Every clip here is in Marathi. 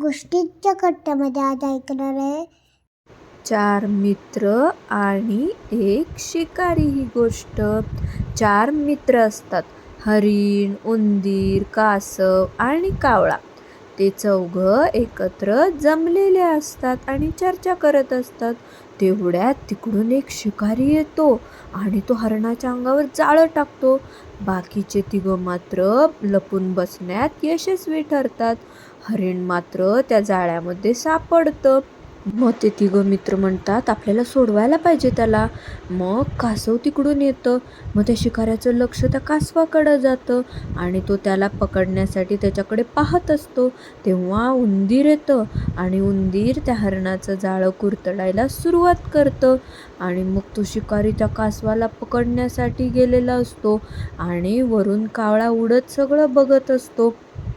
गोष्टीच्या कट्ट्यामध्ये आज ऐकणार आहे 4 मित्र आणि एक शिकारी. ही गोष्ट 4 मित्र असतात, हरिण, उंदीर, कासव आणि कावळा. ते चौघं एकत्र जमलेले असतात आणि चर्चा करत असतात. तेवढ्यात तिकडून एक शिकारी येतो आणि तो हरणाच्या अंगावर जाळं टाकतो. बाकीचे तिघं मात्र लपून बसण्यात यशस्वी ठरतात. हरिण मात्र त्या जाळ्यामध्ये सापडतं. मग ते तिघं मित्र म्हणतात आपल्याला सोडवायला पाहिजे त्याला. मग कासव तिकडून येतं. मग त्या शिकाऱ्याचं लक्ष त्या कासवाकडं जातं आणि तो त्याला पकडण्यासाठी त्याच्याकडे पाहत असतो. तेव्हा उंदीर येतं आणि उंदीर त्या हरणाचं जाळं कुरतडायला सुरुवात करतं आणि मग तो शिकारी त्या कासवाला पकडण्यासाठी गेलेला असतो आणि वरून कावळा उडत सगळं बघत असतो.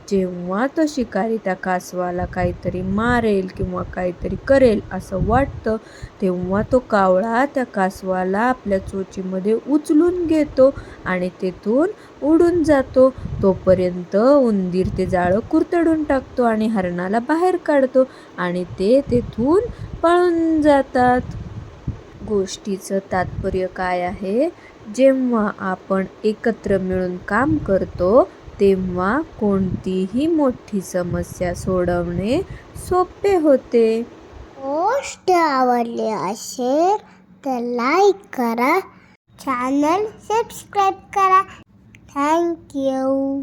जेव्हा तो शिकारी त्या कासवाला काहीतरी मारेल किंवा काहीतरी करेल असं वाटतं, तेव्हा तो कावळा त्या कासवाला आपल्या चोचीमध्ये उचलून घेतो आणि तेथून उडून जातो. तोपर्यंत उंदीर ते जाळं कुरतडून टाकतो आणि हरणाला बाहेर काढतो आणि ते तेथून पळून जातात. गोष्टीचं तात्पर्य काय आहे? जेव्हा आपण एकत्र मिळून काम करतो तेव्हा कोणतीही मोठी समस्या सोडवणे सोपे होते. गोष्ट आवडली असेल तर लाईक करा, चॅनल सबस्क्राईब करा. थँक्यू.